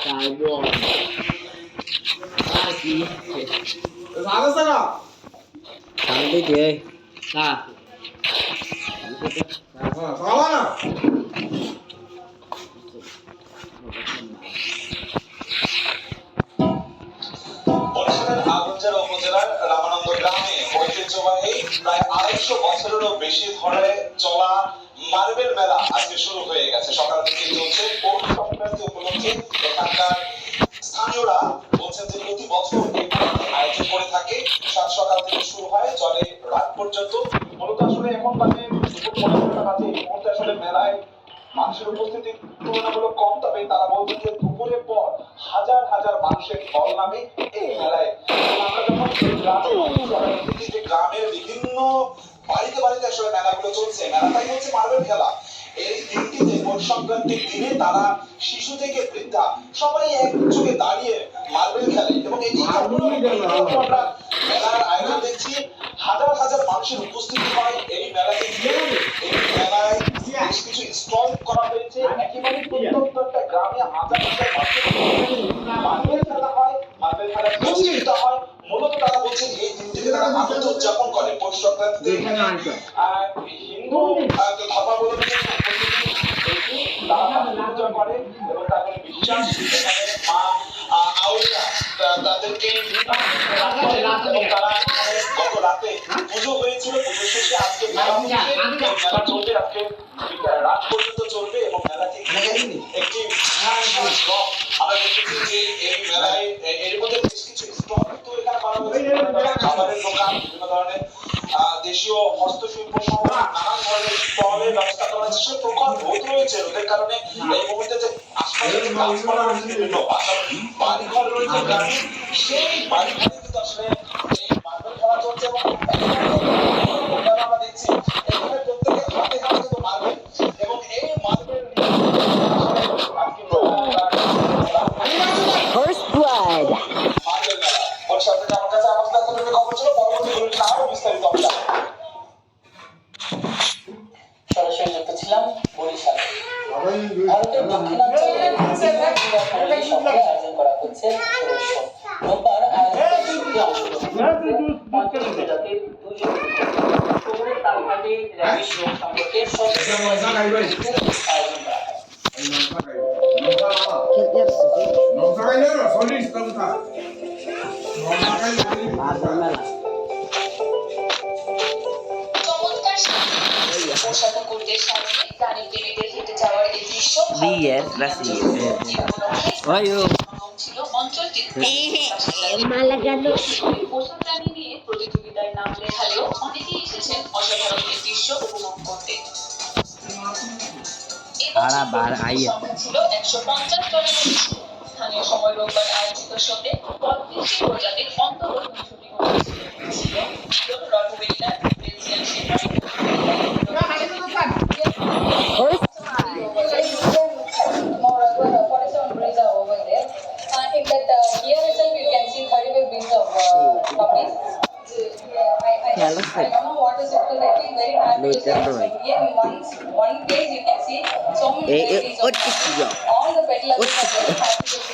Carbon. Lagi. Ada sana. Sampai deh. Nah. Salah na. বরিশালের আগুনজেলা উপজেলার রামানন্দ গ্রামে ঐতিহ্যবাহী প্রায় 250 বছরেরও বেশি ধরে চলা মার্বেল মেলা আজকে শুরু হয়ে গেছে। সকাল থেকে চলছে। পৌষ সংক্রান্তি উপলক্ষে এখানকার স্থানীয়রা বলছেন যে প্রতি বছর এই মেলাটি আয়োজন করে থাকে। সাত সকাল থেকে শুরু হয়, চলে রাত পর্যন্ত। মূলত আসলে এখন বাজে দুপুর 12টা বাজে। এই মুহূর্তে আসলে মেলায় মানুষের উপস্থিতি তুলনামূলক কম, তবে তারা বলছেন যে দুপুরের পর হাজার হাজার মানুষের ঢল নামে এই মেলায়। আমরা যখন এই গ্রামে দেখি যে গ্রামের বিভিন্ন বাড়িতে বাড়িতে আসলে মেলাগুলো চলছে। মেলাটাই হচ্ছে মার্বেল খেলা। এই দিনটিতে পৌষ সংক্রান্তির দিনে তারা শিশু থেকে বৃদ্ধা সবাই একযোগে দাঁড়িয়ে মার্বেল খেলে এবং এটি আমরা মেলার আয়োজন দেখছি। হাজার হাজার মানুষের উপস্থিতি হয় এই মেলাতে। এই মেলায় বেশ কিছু স্টল করা হয়েছে। একেবারে প্রত্যন্ত একটা গ্রামে হাজার হাজার মানুষের মার্বেল খেলা হয়, মার্বেল খেলার প্রতিযোগিতা হয়। মূলত তারা বলছেন এই দিনটিতে তারা আনন্দ উদযাপন করে। পৌষ সংক্রান্তিতে হিন্দু ধর্মাবলম্বী পূজা করে এবং তাদের বিশ্বাস মা আউলিয়া তাদেরকে তারা গত রাতে পুজো হয়েছিল। পুজো শেষে আজকে মেলা চলবে, আজকে রাত পর্যন্ত চলবে এবং মেলাটি একটি আমরা দেখেছি যে এই মেলায় এর মধ্যে বেশ কিছু স্টল তো এখানে করা হয়েছে। খাবারের দোকান, বিভিন্ন ধরনের দেশীয় হস্তশিল্প সহ নানান ধরনের স্টলের ব্যবস্থা করা হয়েছে। সে প্রখর রোদ রয়েছে। রোদের কারণে এই মুহূর্তে যে আশপাশে গাছপালা রয়েছে, বিভিন্ন বাড়িঘর রয়েছে গ্রামে, সেই বাড়িঘরে কিন্তু আসলে এই মার্বেল খেলা চলছে এবং আমরা দেখছি এখানে প্রত্যেকের হাতে হাতে কিন্তু মার্বেল এবং এই মার্বেল First blood. মার্বেল মেলা। বরিশাল থেকে আমার কাছে আমার কাছে খবর ছিল। পরবর্তী বুলেটিনে আরো বিস্তারিত আমরা সরাসরি যুক্ত ছিলাম বরিশাল। ভারতের দক্ষিণাঞ্চলে সফরে আয়োজন করা হচ্ছে রোববার আয়োজনে অংশগ্রহণ প্রজাতির 200 কোমরের তালকাটি র্যাবিস রোগ সম্পর্কে আয়োজন করা হয়। পোশাক করতে সাজিয়ে গাড়ি টেবিলে হেঁটে যাওয়ার এই দৃশ্য ছিল অঞ্চলটির পোশাক গাড়ি নিয়ে প্রতিযোগিতায় নাম লেখালেও অনেকেই এসেছেন অসাধারণ এই দৃশ্য উপভোগ করতে। ছিল 150 জনের বেশি। স্থানীয় সময় রোববার আয়োজিত শোতে 35 প্রজাতির অন্তত 200টি ছিল রটবেলিনা, Belgian shepherd, I don't know what is it because I feel very happy to say one place you can see so many varieties of all the pet lovers are very happy to see this.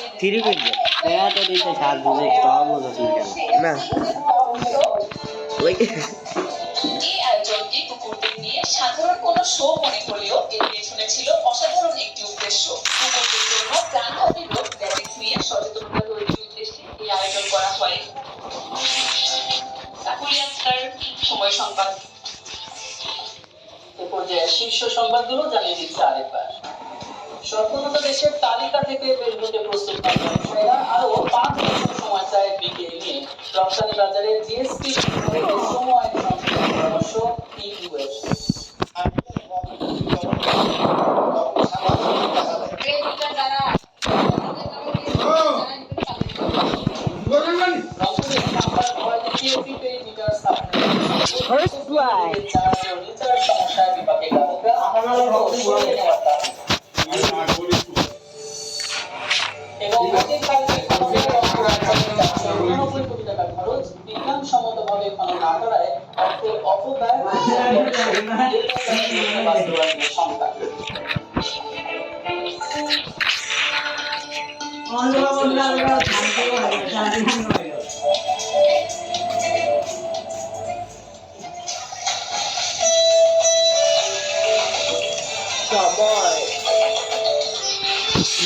এই আয়োজনটি কুকুরদের নিয়ে সাধারণ কোনো show মনে হলেও এর পেছনে ছিল অসাধারণ একটি উদ্দেশ্য। কুকুরদের জন্য প্রাণঘাতী রোগ র্যাবিস নিয়ে সচেতনতা তৈরির উদ্দেশ্যে এই আয়োজন করা হয়। সময় সংবাদ এ পর্যায়ে শীর্ষ সংবাদগুলো জানিয়ে দিচ্ছে আরেকবার। সর্বনত দেশের তালিকা থেকে বের হতে প্রস্তুত ব্যবসায়ীরা আরো 5 বছর সময় চায় বিকেএ নিয়ে রপ্তানি বাজারে জিএসপি শ্রম আইন সংশোধনের পরামর্শ ইউএস। First blood. সমস্যার বিপাকে গ্রাহকরা এবং কোটি টাকা খরচ বিজ্ঞানসম্মতভাবে খনন না করায় অর্থের অপব্যয় বাস্তবায়নের শঙ্কা। সময়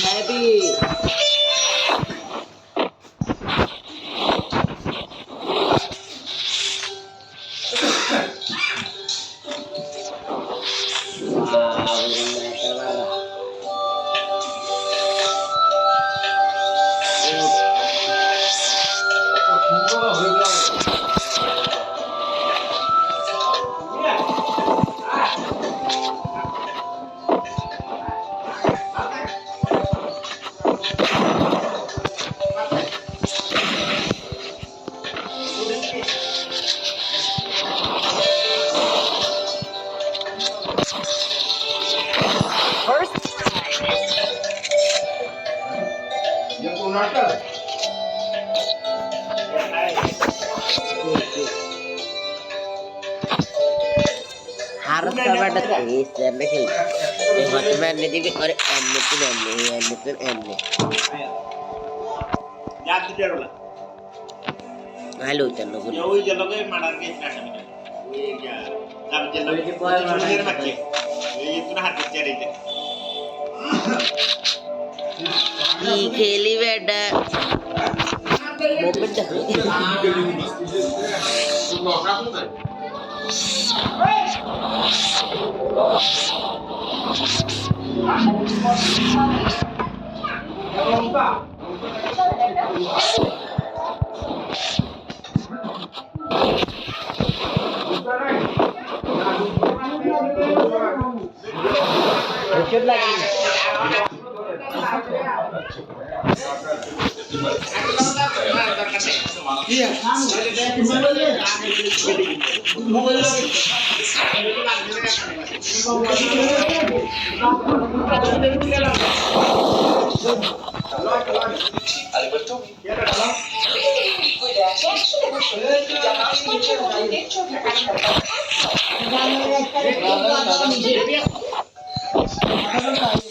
heavy harus sama ada sampai sini. Teman-teman ini juga orang Halo, chalo bolo. ওই যে লোকে মারার কেস না আমি এই যা দাম যে লোকে চুরির মারছে এই তুমি হাত দিতে রেখে কি খেলি বেটা মোমেন্ট Headshot lagi. Cuidado,